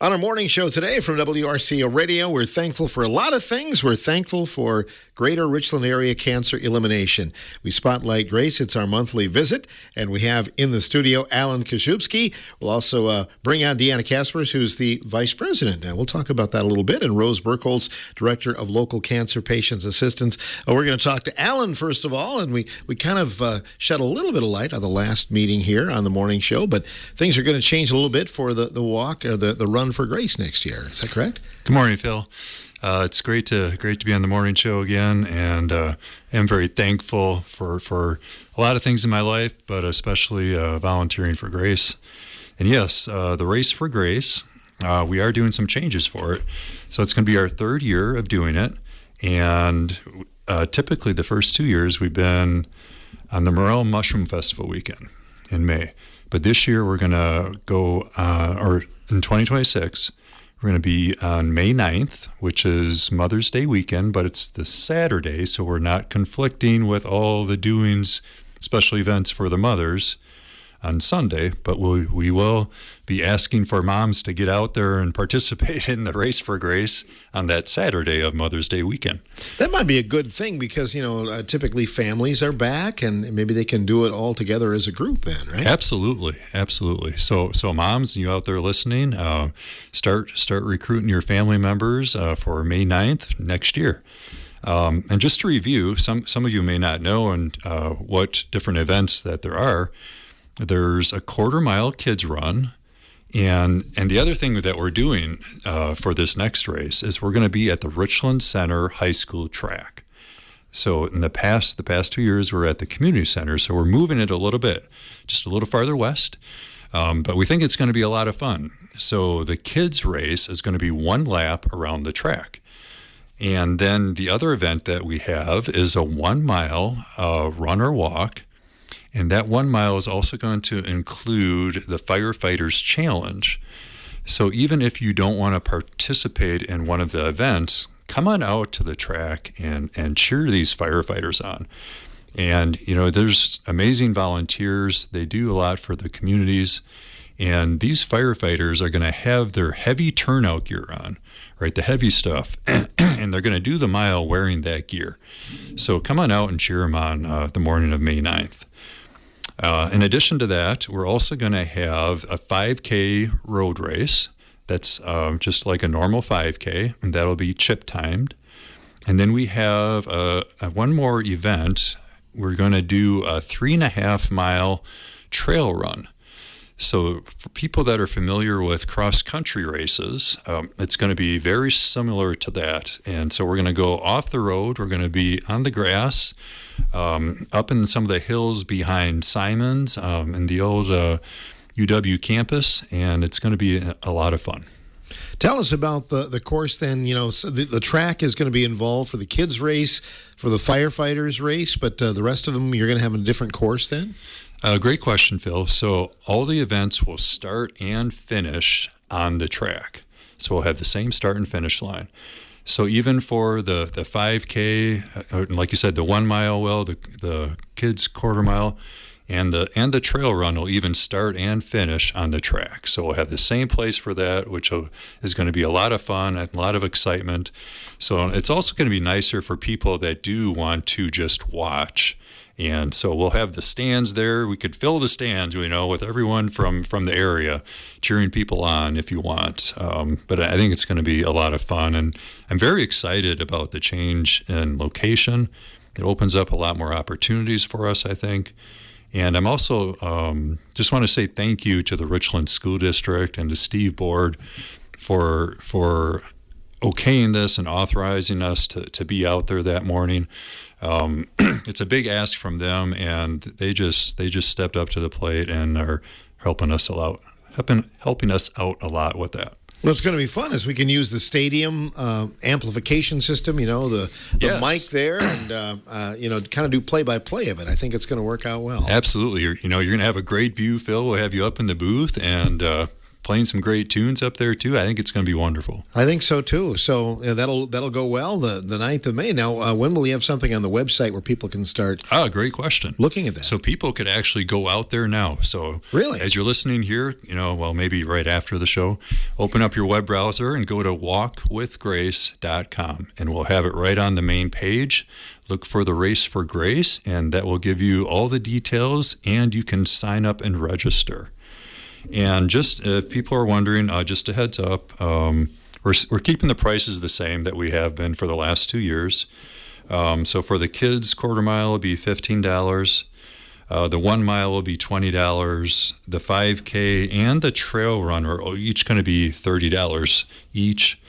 On our morning show today from WRCO Radio, we're thankful for a lot of things. We're thankful for Greater Richland Area Cancer Elimination. We spotlight Grace. It's our monthly visit, and we have in the studio Alan Kaszubski. We'll also bring on Deanna Kaspers, who's the Vice President. And we'll talk about that a little bit, and Rose Burkholz, Director of Local Cancer Patients Assistance. We're going to talk to Alan, first of all, and we kind of shed a little bit of light on the last meeting here on the morning show, but things are going to change a little bit for the walk, or the run for Grace next year. Is that correct? Good morning, Phil. It's great to be on the morning show again, and I'm very thankful for a lot of things in my life, but especially volunteering for Grace. And yes, the Race for Grace, we are doing some changes for it. So it's going to be our third year of doing it, and typically the first 2 years we've been on the Morel Mushroom Festival weekend in May. But this year we're going to go, in 2026, we're going to be on May 9th, which is Mother's Day weekend, but it's the Saturday, so we're not conflicting with all the doings, special events for the mothers on Sunday, but we will be asking for moms to get out there and participate in the Race for Grace on that Saturday of Mother's Day weekend. That might be a good thing because, typically families are back and maybe they can do it all together as a group then, right? Absolutely. So moms, you out there listening, start recruiting your family members for May 9th next year. And just to review, some of you may not know and what different events that there are. There's a quarter-mile kids run, and the other thing that we're doing for this next race is we're going to be at the Richland Center High School track. So in the past 2 years, we're at the community center, so we're moving it a little bit, just a little farther west, but we think it's going to be a lot of fun. So the kids race is going to be one lap around the track. And then the other event that we have is a 1 mile run or walk. And that 1 mile is also going to include the Firefighters Challenge. So even if you don't want to participate in one of the events, come on out to the track and cheer these firefighters on. And, there's amazing volunteers. They do a lot for the communities. And these firefighters are going to have their heavy turnout gear on, right? The heavy stuff. And they're going to do the mile wearing that gear. So come on out and cheer them on the morning of May 9th. In addition to that, we're also going to have a 5K road race. That's just like a normal 5K, and that'll be chip timed. And then we have one more event. We're going to do a 3.5 mile trail run. So for people that are familiar with cross-country races, it's going to be very similar to that. And so we're going to go off the road. We're going to be on the grass, up in some of the hills behind Simons in the old UW campus, and it's going to be a lot of fun. Tell us about the course then. So the track is going to be involved for the kids race, for the firefighters race, but the rest of them, you're going to have a different course then? Great question, Phil. So all the events will start and finish on the track. So we'll have the same start and finish line. So even for the 5K, like you said, the 1 mile, the kids quarter mile, and the trail run will even start and finish on the track. So we'll have the same place for that, which is going to be a lot of fun and a lot of excitement. So it's also going to be nicer for people that do want to just watch. And so we'll have the stands there. We could fill the stands, with everyone from the area cheering people on if you want. But I think it's going to be a lot of fun. And I'm very excited about the change in location. It opens up a lot more opportunities for us, I think. And I'm also just want to say thank you to the Richland School District and to Steve Board for okaying this and authorizing us to be out there that morning. It's a big ask from them, and they just stepped up to the plate and are helping us out a lot with that. Well, it's going to be fun as we can use the stadium amplification system, the yes. mic there, and kind of do play-by-play of it. I think it's going to work out well. Absolutely. You're going to have a great view, Phil. We'll have you up in the booth, and playing some great tunes up there too. I think it's going to be wonderful. I think so too. So that'll go well the 9th of May. Now, when will you have something on the website where people can start? Great question. Looking at that. So people could actually go out there now. So really, as you're listening here, maybe right after the show, open up your web browser and go to walkwithgrace.com, and we'll have it right on the main page. Look for the Race for Grace, and that will give you all the details, and you can sign up and register. And just if people are wondering, just a heads up, we're keeping the prices the same that we have been for the last 2 years. So for the kids, quarter mile will be $15. The 1 mile will be $20. The 5K and the trail run are each going to be $30 each.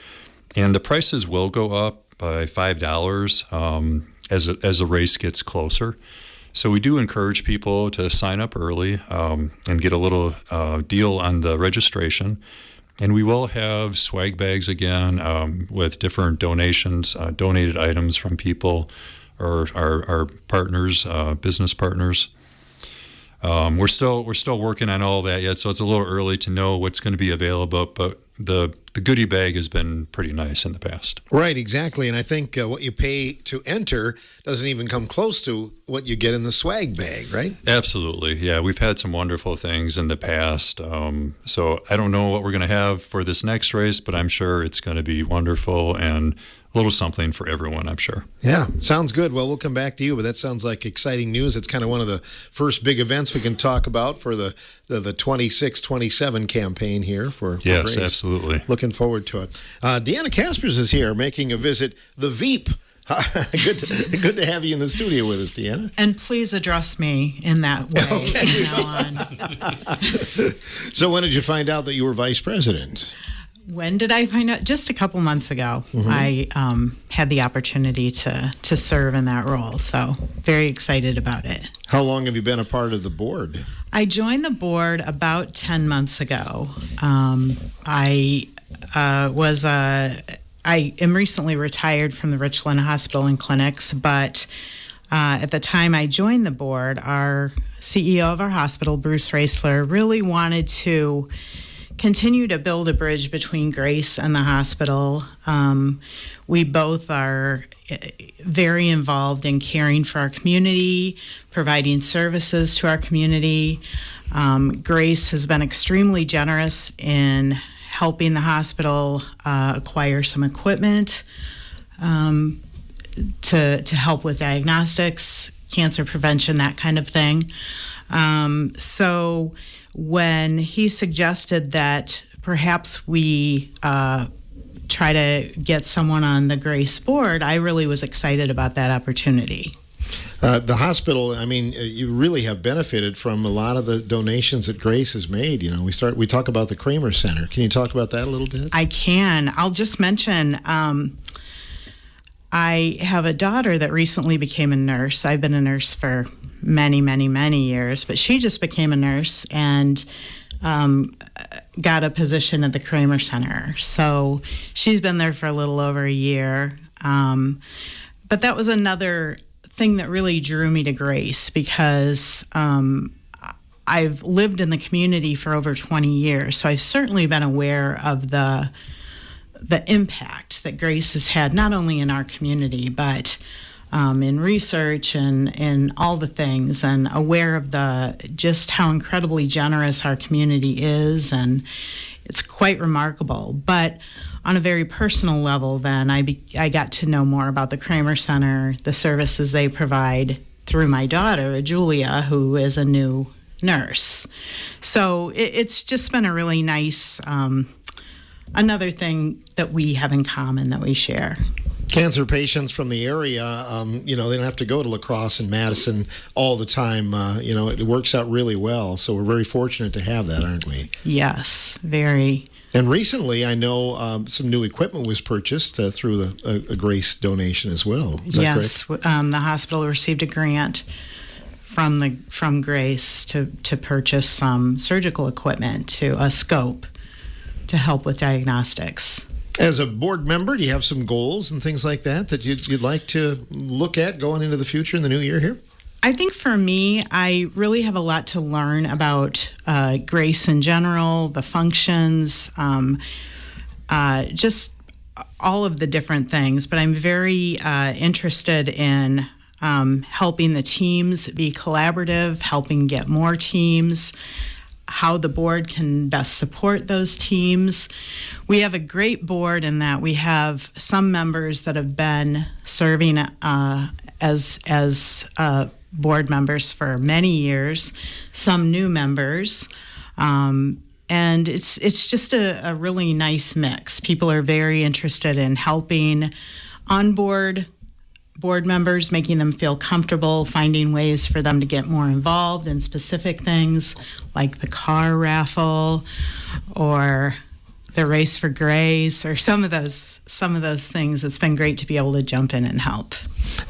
And the prices will go up by $5 as the race gets closer. So we do encourage people to sign up early and get a little deal on the registration. And we will have swag bags again with different donations, donated items from people or our partners, business partners. We're still working on all that yet, so it's a little early to know what's going to be available. But the goodie bag has been pretty nice in the past. Right, exactly. And I think what you pay to enter doesn't even come close to what you get in the swag bag, right? Absolutely. Yeah, we've had some wonderful things in the past. So I don't know what we're going to have for this next race, but I'm sure it's going to be wonderful and a little something for everyone, I'm sure. Yeah, sounds good. Well, we'll come back to you, but that sounds like exciting news. It's kind of one of the first big events we can talk about for the 26-27 campaign here for Yes, Grace. Absolutely. Looking forward to it. Deanna Kaspers is here making a visit. The Veep. Good to have you in the studio with us, Deanna. And please address me in that way from now on. So when did you find out that you were vice president? When did I find out? Just a couple months ago. Mm-hmm. I had the opportunity to serve in that role, so very excited about it. How long have you been a part of the board? I joined the board about 10 months ago. I am recently retired from the Richland Hospital and Clinics, but at the time I joined the board, our CEO of our hospital, Bruce Raisler, really wanted to continue to build a bridge between Grace and the hospital. We both are very involved in caring for our community, providing services to our community. Grace has been extremely generous in helping the hospital acquire some equipment to help with diagnostics, cancer prevention, that kind of thing. So when he suggested that perhaps we try to get someone on the Grace board, I really was excited about that opportunity. The hospital, I mean, you really have benefited from a lot of the donations that Grace has made. You know, we talk about the Kramer Center. Can you talk about that a little bit? I can. I'll just mention I have a daughter that recently became a nurse. I've been a nurse for many, many, many years, but she just became a nurse and got a position at the Kramer Center. So she's been there for a little over a year. But that was another thing that really drew me to Grace because I've lived in the community for over 20 years, so I've certainly been aware of the impact that Grace has had, not only in our community, but in research and in all the things, and aware of just how incredibly generous our community is, and it's quite remarkable. But on a very personal level, then I got to know more about the Kramer Center, the services they provide through my daughter, Julia, who is a new nurse. So it's just been a really nice, another thing that we have in common that we share. Cancer patients from the area, they don't have to go to La Crosse and Madison all the time. It works out really well. So we're very fortunate to have that, aren't we? Yes, very. And recently, I know some new equipment was purchased through a Grace donation as well. Is that correct? The hospital received a grant from Grace to purchase some surgical equipment, a scope, to help with diagnostics. As a board member, do you have some goals and things like that you'd like to look at going into the future in the new year here? I think for me, I really have a lot to learn about GRACE in general, the functions, just all of the different things. But I'm very interested in helping the teams be collaborative, helping get more teams, how the board can best support those teams. We have a great board in that we have some members that have been serving as board members for many years, some new members, and it's just a really nice mix. People are very interested in helping onboard board members, making them feel comfortable, finding ways for them to get more involved in specific things like the car raffle or the race for grace or some of those things. It's been great to be able to jump in and help.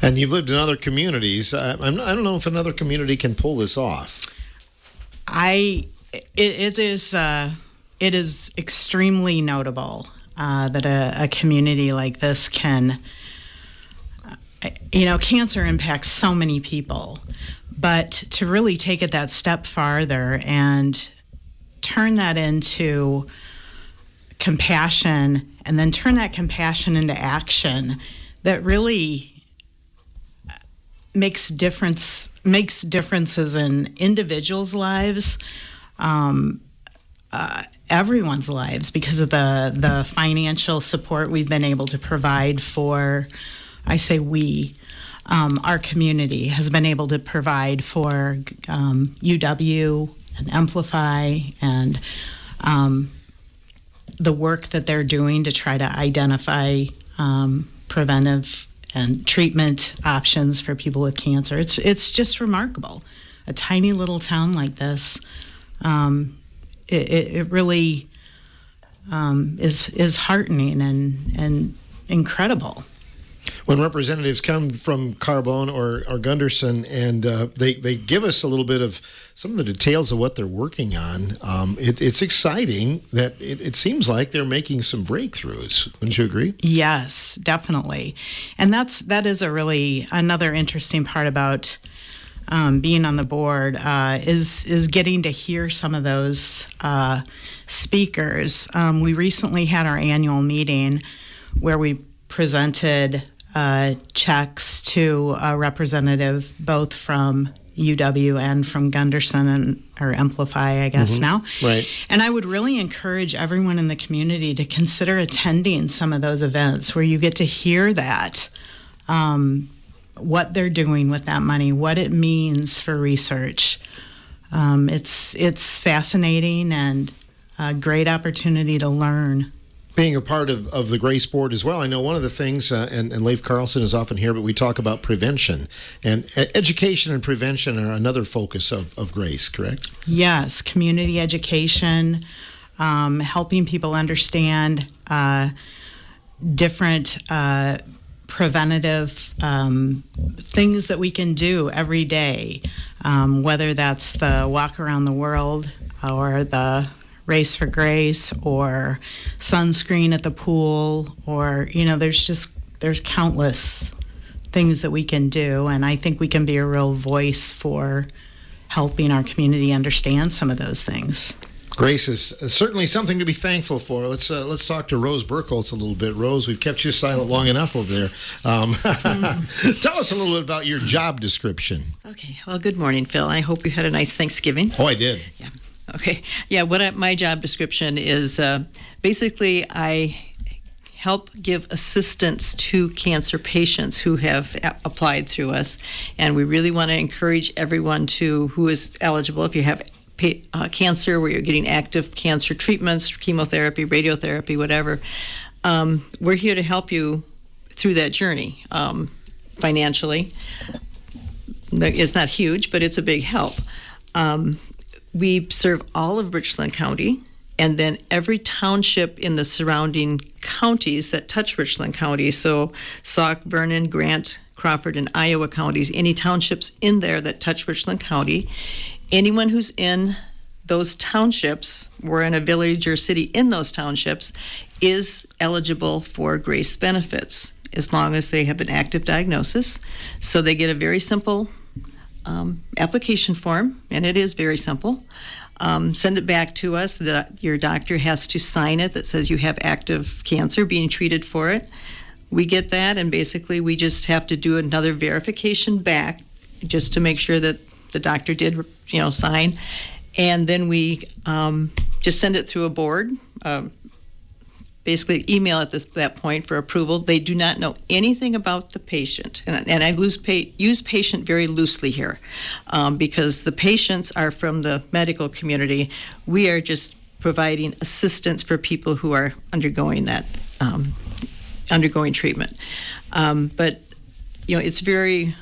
And you've lived in other communities. I don't know if another community can pull this off. It is extremely notable that a community like this can. Cancer impacts so many people, but to really take it that step farther and turn that into compassion, and then turn that compassion into action, that really makes differences in individuals' lives, everyone's lives, because of the financial support we've been able to provide for. I say we, our community has been able to provide for UW and Amplify and the work that they're doing to try to identify preventive and treatment options for people with cancer. It's just remarkable. A tiny little town like this, it really is heartening and incredible. When representatives come from Carbone or Gunderson and they give us a little bit of some of the details of what they're working on, it's exciting that it seems like they're making some breakthroughs. Wouldn't you agree? Yes, definitely. And that is another interesting part about being on the board is getting to hear some of those speakers. We recently had our annual meeting where we presented checks to a representative both from UW and from Gunderson or Amplify, I guess now. Right. And I would really encourage everyone in the community to consider attending some of those events where you get to hear that, what they're doing with that money, what it means for research. It's fascinating and a great opportunity to learn. Being a part of the GRACE board as well, I know one of the things, and Leif Carlson is often here, but we talk about prevention. And education and prevention are another focus of GRACE, correct? Yes, community education, helping people understand different preventative things that we can do every day, whether that's the walk around the world or the Race for Grace or sunscreen at the pool, or there's countless things that we can do, and I think we can be a real voice for helping our community understand some of those things. GRACE is certainly something to be thankful for. Let's talk to Rose Burkholz a little bit. Rose, we've kept you silent long enough over there. Tell us a little bit about your job description. Okay. Well, good morning, Phil. I hope you had a nice Thanksgiving. Oh, I did. Yeah. Okay. Yeah, my job description is basically I help give assistance to cancer patients who have applied through us, and we really want to encourage everyone who is eligible. If you have cancer where you're getting active cancer treatments, chemotherapy, radiotherapy, whatever, we're here to help you through that journey financially. It's not huge, but it's a big help. We serve all of Richland County, and then every township in the surrounding counties that touch Richland County, so Sauk, Vernon, Grant, Crawford, and Iowa counties, any townships in there that touch Richland County. Anyone who's in those townships, we're in a village or city in those townships, is eligible for GRACE benefits as long as they have an active diagnosis. So they get a very simple application form, and it is very simple. Send it back to us. Your doctor has to sign it that says you have active cancer, being treated for it. We get that, and basically we just have to do another verification back just to make sure that the doctor did, sign. And then we just send it through a board, basically email at that point for approval. They do not know anything about the patient. And I use patient very loosely here because the patients are from the medical community. We are just providing assistance for people who are undergoing that, undergoing treatment. But, it's very...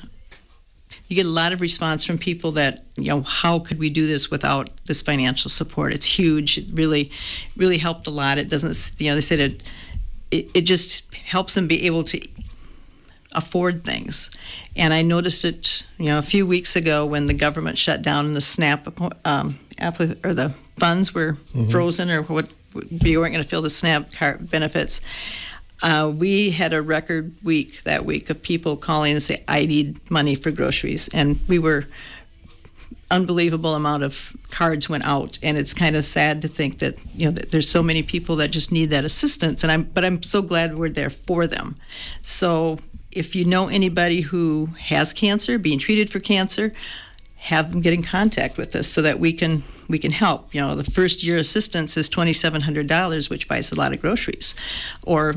You get a lot of response from people that, how could we do this without this financial support? It's huge. It really, really helped a lot. It doesn't, they said it just helps them be able to afford things. And I noticed it, a few weeks ago when the government shut down and the SNAP, or the funds were frozen, or what, we weren't going to fill the SNAP card benefits. We had a record week that week of people calling and say, I need money for groceries. And we were, unbelievable amount of cards went out. And it's kind of sad to think that, that there's so many people that just need that assistance. But I'm so glad we're there for them. So if you know anybody who has cancer, being treated for cancer, have them get in contact with us so that we can help. The first year assistance is $2,700, which buys a lot of groceries. Or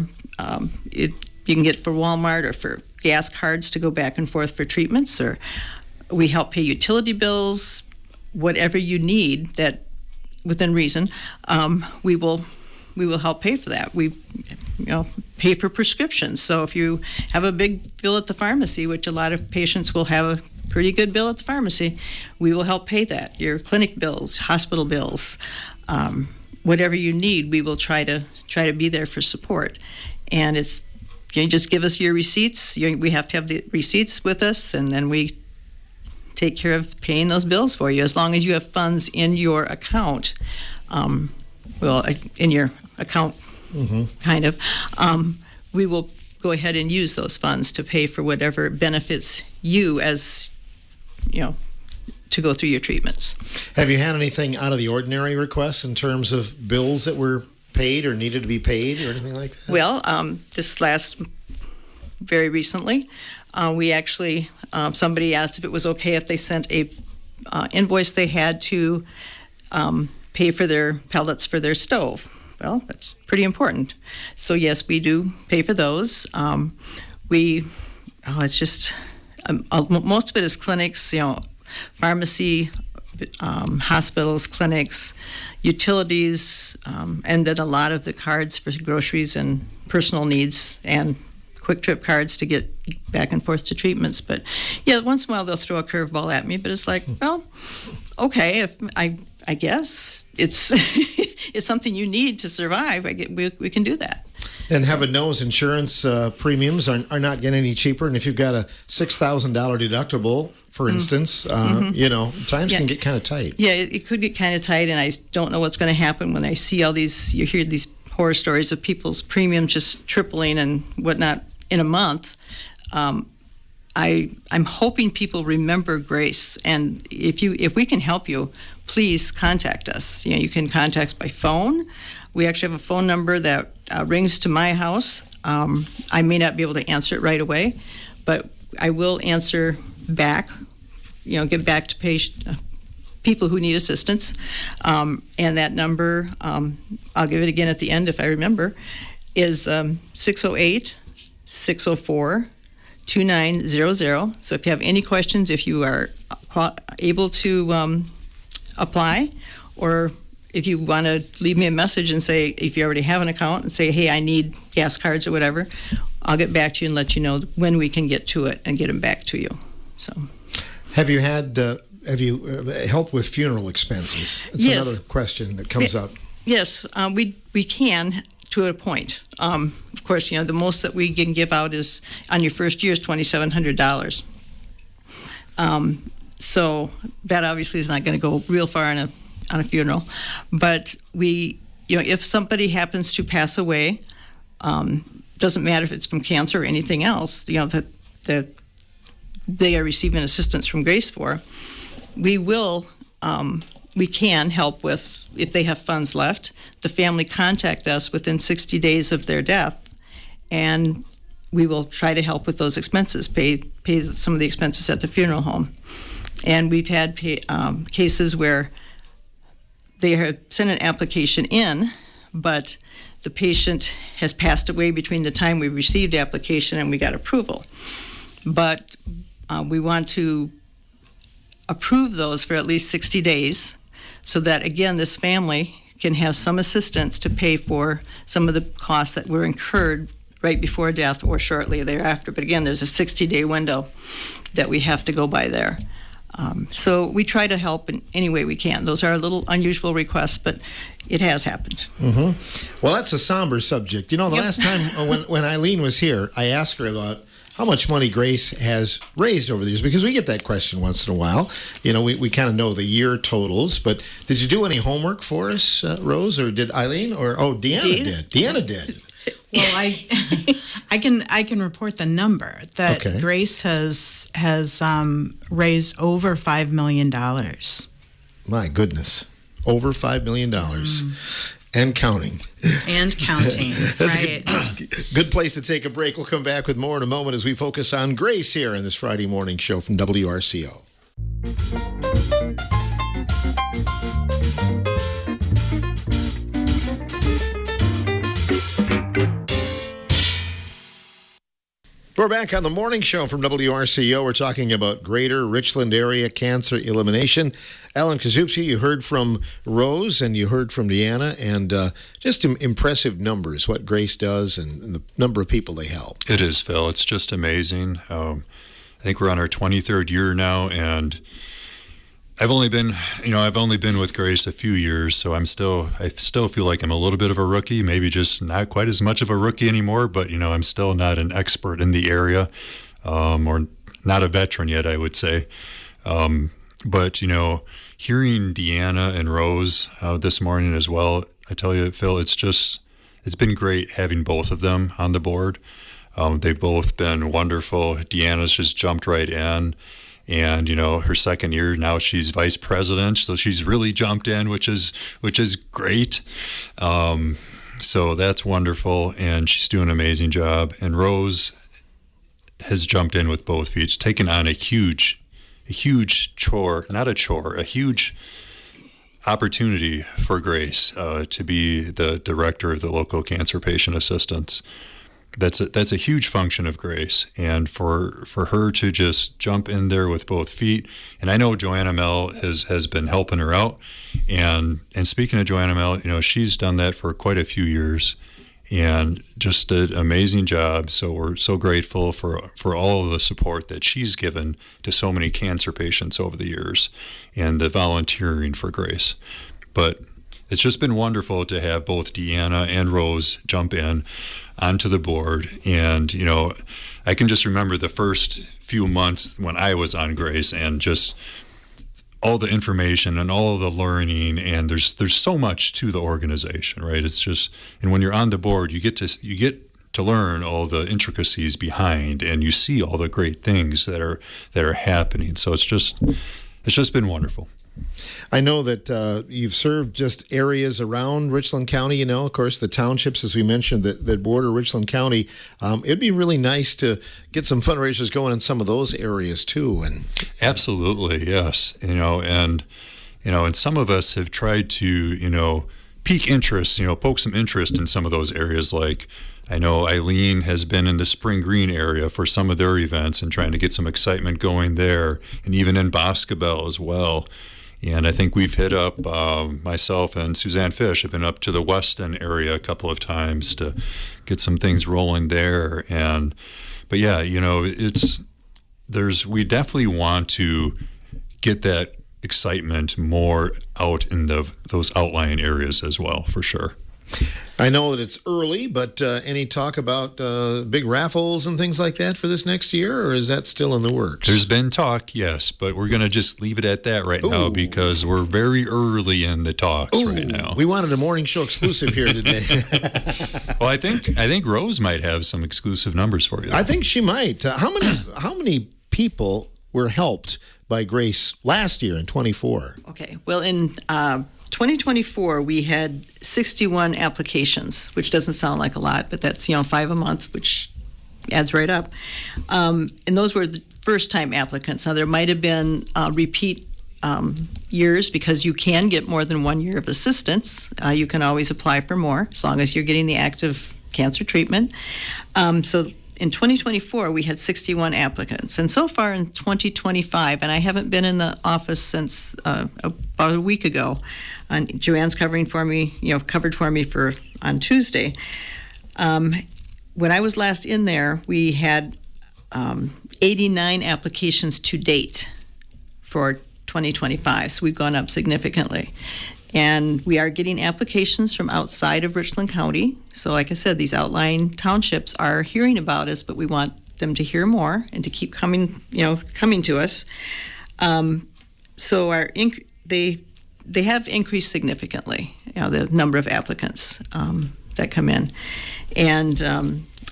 you can get for Walmart or for gas cards to go back and forth for treatments, or we help pay utility bills, whatever you need that within reason. We will help pay for that. We pay for prescriptions. So if you have a big bill at the pharmacy, which a lot of patients will have a pretty good bill at the pharmacy, we will help pay that. Your clinic bills, hospital bills, whatever you need, we will try to be there for support. And it's, you just give us your receipts. We have to have the receipts with us, and then we take care of paying those bills for you. As long as you have funds in your account, in your account, kind of, we will go ahead and use those funds to pay for whatever benefits you as, to go through your treatments. Have you had anything out of the ordinary requests in terms of bills that were paid or needed to be paid or anything like that? Well, very recently, we actually, somebody asked if it was okay if they sent a invoice they had to pay for their pellets for their stove. Well, that's pretty important. So yes, we do pay for those. It's just, most of it is clinics, pharmacy, hospitals, clinics, utilities, and then a lot of the cards for groceries and personal needs, and quick trip cards to get back and forth to treatments. But yeah, once in a while they'll throw a curveball at me, but it's like, well, okay, if I guess it's it's something you need to survive. We can do that. And heaven knows insurance premiums are not getting any cheaper. And if you've got a $6,000 deductible, for instance, times can get kind of tight. Yeah, it could get kind of tight, and I don't know what's going to happen when I see all these, you hear these horror stories of people's premiums just tripling and whatnot in a month. I'm hoping people remember Grace, and if we can help you, please contact us. You can contact us by phone. We actually have a phone number that rings to my house. I may not be able to answer it right away, but I will answer back. Get back to people who need assistance, and that number, I'll give it again at the end if I remember, is 608-604-2900. So if you have any questions, if you are able to apply, or if you want to leave me a message and say, if you already have an account, and say, hey, I need gas cards or whatever, I'll get back to you and let you know when we can get to it and get them back to you. So, have you helped with funeral expenses? It's yes. Another question that comes up. Yes, we can to a point. Of course, the most that we can give out is on your first year is $2,700. So that obviously is not going to go real far on a funeral, but we, if somebody happens to pass away, doesn't matter if it's from cancer or anything else, the they are receiving assistance from Grace for, we can help with, if they have funds left, the family contact us within 60 days of their death, and we will try to help with those expenses, pay some of the expenses at the funeral home. And we've had cases where they have sent an application in, but the patient has passed away between the time we received the application and we got approval. But we want to approve those for at least 60 days so that, again, this family can have some assistance to pay for some of the costs that were incurred right before death or shortly thereafter. But again, there's a 60-day window that we have to go by there. So we try to help in any way we can. Those are a little unusual requests, but it has happened. Mm-hmm. Well, that's a somber subject. You know, the last time when Eileen was here, I asked her about how much money Grace has raised over the years, because we get that question once in a while. You know, we kind of know the year totals, but did you do any homework for us, Rose, or did Eileen? Deanna did. Deanna did. Well, I can report the number that Grace has raised over $5 million. My goodness, over $5 million. And counting. And counting. That's right. a good place to take a break. We'll come back with more in a moment as we focus on Grace here in this Friday morning show from WRCO. We're back on the morning show from WRCO. We're talking about Greater Richland Area Cancer Elimination. Alan Kazupski, you heard from Rose and you heard from Deanna, and just impressive numbers, what Grace does and the number of people they help. It is, Phil. It's just amazing. I think we're on our 23rd year now, and I've only been with Grace a few years, so I still feel like I'm a little bit of a rookie, maybe just not quite as much of a rookie anymore, but I'm still not an expert in the area, or not a veteran yet, I would say. But hearing Deanna and Rose this morning as well, I tell you, Phil, it's been great having both of them on the board. They've both been wonderful. Deanna's just jumped right in. And her second year now, she's vice president, so she's really jumped in, which is great. So that's wonderful, and she's doing an amazing job. And Rose has jumped in with both feet, taken on a huge chore, not a chore, a huge opportunity for Grace to be the director of the local cancer patient assistance. That's a huge function of Grace, and for her to just jump in there with both feet. And I know Joanna Mel has been helping her out, and speaking of Joanna Mel, she's done that for quite a few years, and just did an amazing job. So we're so grateful for all of the support that she's given to so many cancer patients over the years, and the volunteering for Grace. But it's just been wonderful to have both Deanna and Rose jump in onto the board. And, I can just remember the first few months when I was on Grace, and just all the information and all of the learning, and there's so much to the organization, right? It's just, and when you're on the board, you get to learn all the intricacies behind, and you see all the great things that are happening. So it's just been wonderful. I know that you've served just areas around Richland County, of course, the townships, as we mentioned, that border Richland County. It'd be really nice to get some fundraisers going in some of those areas, too. And absolutely, yes. And some of us have tried to, pique interest, poke some interest in some of those areas. Like, I know Eileen has been in the Spring Green area for some of their events and trying to get some excitement going there, and even in Boscobel as well. And I think we've hit up, myself and Suzanne Fish have been up to the Weston area a couple of times to get some things rolling there. But yeah, we definitely want to get that excitement more out in those outlying areas as well, for sure. I know that it's early, but any talk about big raffles and things like that for this next year, or is that still in the works? There's been talk, yes, but we're going to just leave it at that right now, because we're very early in the talks right now. We wanted a morning show exclusive here today. Well, I think Rose might have some exclusive numbers for you. I think she might. How many people were helped by Grace last year in 24? Okay. Well, in 2024, we had 61 applications, which doesn't sound like a lot, but that's 5 a month, which adds right up. And those were the first-time applicants. Now, there might have been repeat years, because you can get more than 1 year of assistance. You can always apply for more as long as you're getting the active cancer treatment. So in 2024, we had 61 applicants. And so far in 2025, and I haven't been in the office since about a week ago, and Joanne's covered for me on Tuesday. When I was last in there, we had 89 applications to date for 2025, so we've gone up significantly. And we are getting applications from outside of Richland County. So like I said, these outlying townships are hearing about us, but we want them to hear more and to keep coming to us. So they have increased significantly, the number of applicants that come in. And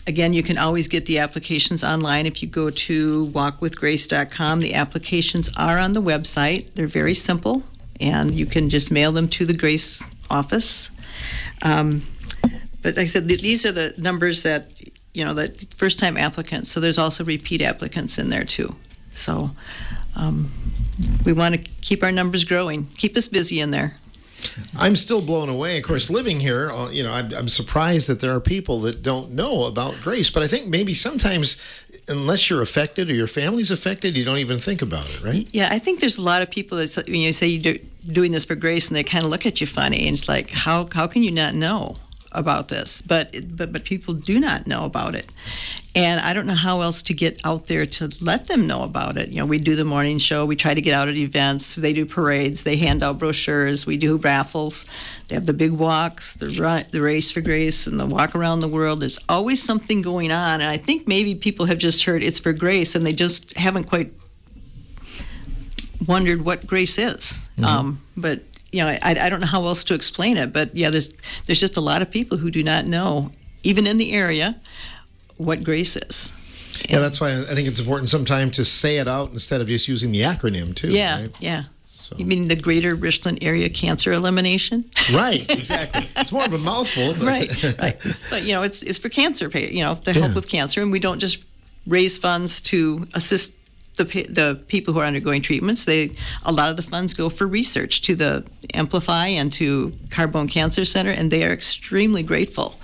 again, you can always get the applications online. If you go to walkwithgrace.com, the applications are on the website. They're very simple, and you can just mail them to the Grace office. But like I said, these are the numbers that, that first-time applicants. So there's also repeat applicants in there too. So we want to keep our numbers growing, keep us busy in there. I'm still blown away. Of course, living here, I'm surprised that there are people that don't know about Grace. But I think maybe sometimes, unless you're affected or your family's affected, you don't even think about it, right? Yeah, I think there's a lot of people that, when you say you're doing this for Grace, and they kind of look at you funny, and it's like, how can you not know about this? But people do not know about it. And I don't know how else to get out there to let them know about it. We do the morning show. We try to get out at events. They do parades. They hand out brochures. We do raffles. They have the big walks, the Race for Grace, and the walk around the world. There's always something going on. And I think maybe people have just heard it's for Grace, and they just haven't quite wondered what Grace is. Mm-hmm. But I don't know how else to explain it. But yeah, there's just a lot of people who do not know, even in the area, what Grace is. Yeah, that's why I think it's important sometimes to say it out instead of just using the acronym too. Yeah, right? yeah. So. You mean the Greater Richland Area Cancer Elimination? Right, exactly. It's more of a mouthful. But Right. But it's for cancer, to help with cancer, and we don't just raise funds to assist the people who are undergoing treatments. A lot of the funds go for research to the Amplify and to Carbone Cancer Center, and they are extremely grateful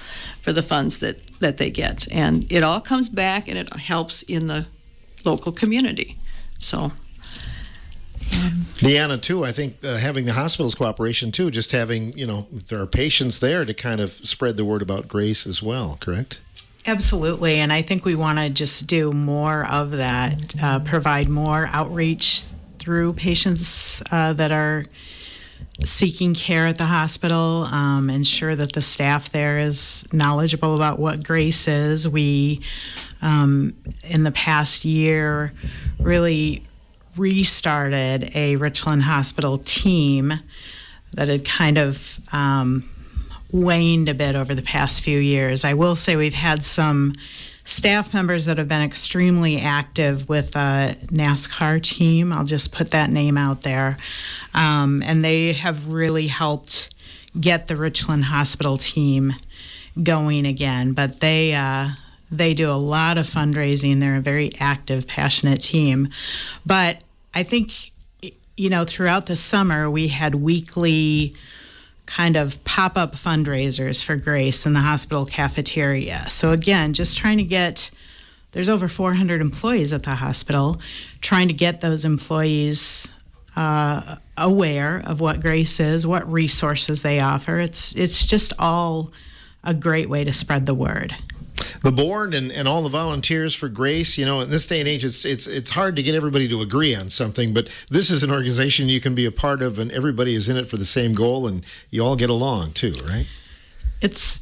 for the funds that they get. And it all comes back, and it helps in the local community. So, Deanna, too, I think having the hospital's cooperation, too, just having, there are patients there to kind of spread the word about Grace as well, correct? Absolutely, and I think we want to just do more of that, provide more outreach through patients that are seeking care at the hospital, ensure that the staff there is knowledgeable about what Grace is. We, in the past year, really restarted a Richland Hospital team that had kind of waned a bit over the past few years. I will say we've had some staff members that have been extremely active with a NASCAR team. I'll just put that name out there. And they have really helped get the Richland Hospital team going again. But they do a lot of fundraising. They're a very active, passionate team. But I think, throughout the summer, we had weekly kind of pop-up fundraisers for Grace in the hospital cafeteria. So again, just trying to there's over 400 employees at the hospital, trying to get those employees aware of what Grace is, what resources they offer. It's just all a great way to spread the word. The board and all the volunteers for Grace, in this day and age, it's hard to get everybody to agree on something, but this is an organization you can be a part of, and everybody is in it for the same goal, and you all get along too, right? It's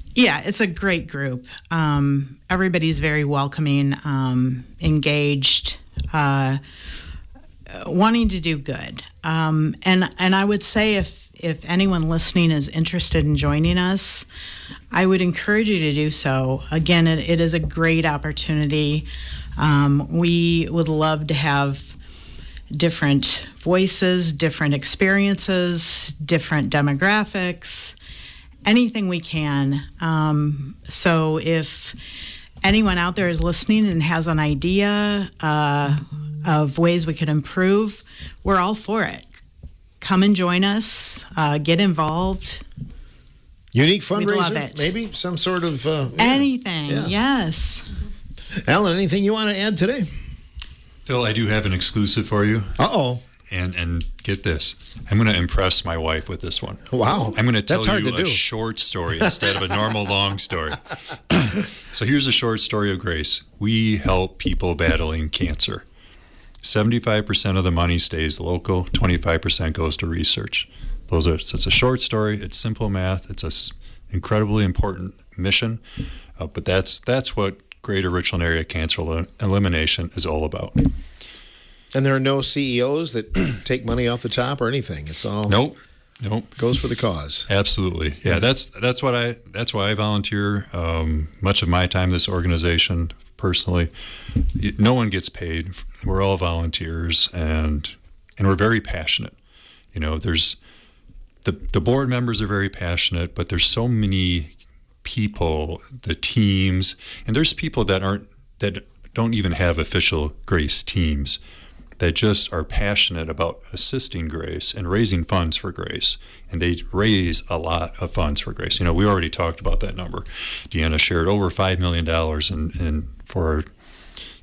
a great group. Everybody's very welcoming, engaged, wanting to do good. And I would say if anyone listening is interested in joining us, I would encourage you to do so. Again, it is a great opportunity. We would love to have different voices, different experiences, different demographics, anything we can. So if anyone out there is listening and has an idea of ways we could improve, we're all for it. Come and join us, get involved. Unique We'd love fundraiser, it. maybe some sort of Anything, Yeah. yes. Alan, anything you want to add today? Phil, I do have an exclusive for you. Uh-oh. And get this, I'm going to impress my wife with this one. Wow. I'm going to tell That's hard you to a do. short story instead of a normal long story. So here's a short story of Grace. We help people battling cancer. 75% of the money stays local, 25% goes to research. It's a short story, it's simple math, it's an incredibly important mission, but that's what Greater Richland Area Cancer Elimination is all about. And there are no CEOs that take money off the top or anything. It's all Nope. goes for the cause. Absolutely. Yeah, that's why I volunteer much of my time this organization personally. No one gets paid. We're all volunteers and we're very passionate. There's the board members are very passionate, but there's so many people, the teams, and there's people that don't even have official Grace teams that just are passionate about assisting Grace and raising funds for Grace. And they raise a lot of funds for Grace. We already talked about that number. Deanna shared over $5 million for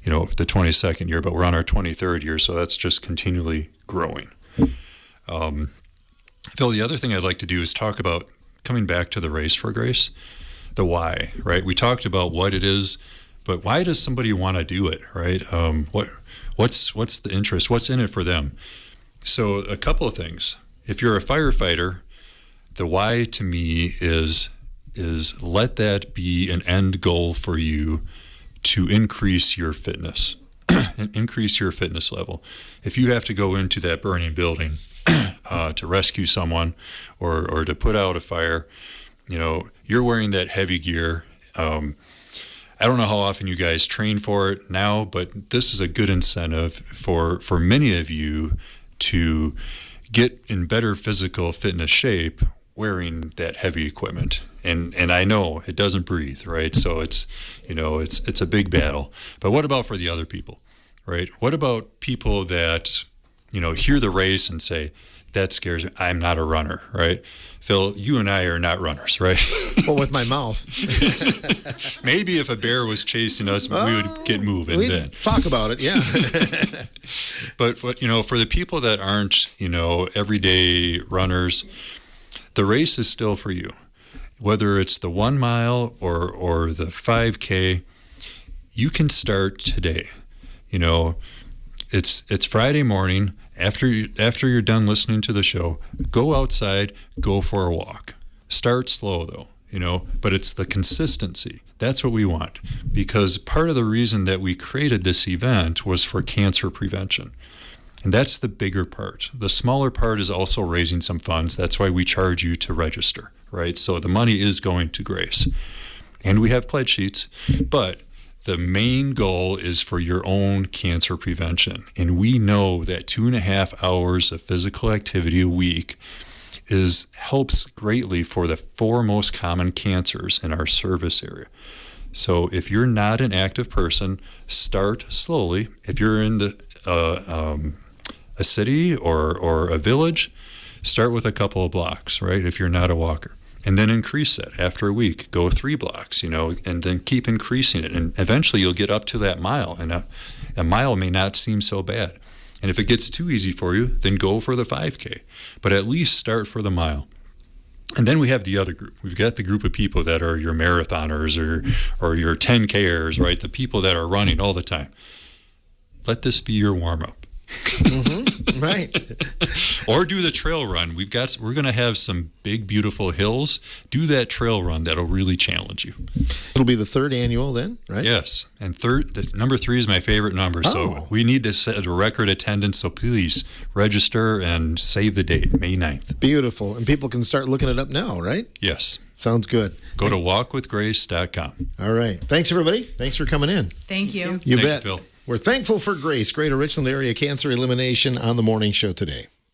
the 22nd year, but we're on our 23rd year, so that's just continually growing. Phil, the other thing I'd like to do is talk about coming back to the Race for Grace, the why, right? We talked about what it is, but why does somebody want to do it, right? What's the interest? What's in it for them? So a couple of things. If you're a firefighter, the why to me is let that be an end goal for you to increase your fitness and increase your fitness level. If you have to go into that burning building to rescue someone or to put out a fire, you're wearing that heavy gear. I don't know how often you guys train for it now, but this is a good incentive for many of you to get in better physical fitness shape wearing that heavy equipment. And I know it doesn't breathe, right? So it's a big battle. But what about for the other people, right? What about people that, hear the race and say, that scares me. I'm not a runner, right? Phil, you and I are not runners, right? Well, with my mouth. Maybe if a bear was chasing us, we would get moving We'd then. talk about it, yeah. But for the people that aren't, everyday runners, the race is still for you. Whether it's the 1 mile or the 5K, you can start today. It's Friday morning. After you're done listening to the show, go outside, go for a walk. Start slow though, but it's the consistency. That's what we want, because part of the reason that we created this event was for cancer prevention. And that's the bigger part. The smaller part is also raising some funds. That's why we charge you to register, right? So the money is going to Grace. And we have pledge sheets, but the main goal is for your own cancer prevention. And we know that 2.5 hours of physical activity a week helps greatly for the 4 most common cancers in our service area. So if you're not an active person, start slowly. If you're in a city or a village, start with a couple of blocks, right? If you're not a walker. And then increase that after a week. Go 3 blocks, and then keep increasing it. And eventually you'll get up to that mile. And a mile may not seem so bad. And if it gets too easy for you, then go for the 5K. But at least start for the mile. And then we have the other group. We've got the group of people that are your marathoners or your 10Kers, right? The people that are running all the time. Let this be your warm-up. Mm-hmm. Right. Or do the trail run. We're going to have some big, beautiful hills. Do that trail run. That'll really challenge you. It'll be the 3rd annual then, right? Yes. And number 3 is my favorite number. Oh. So we need to set a record attendance. So please register and save the date, May 9th. Beautiful. And people can start looking it up now, right? Yes. Sounds good. Go to walkwithgrace.com. All right. Thanks, everybody. Thanks for coming in. Thank you. You Thank bet. you, Phil. We're thankful for Grace, Greater Richland Area Cancer Elimination on the morning show today.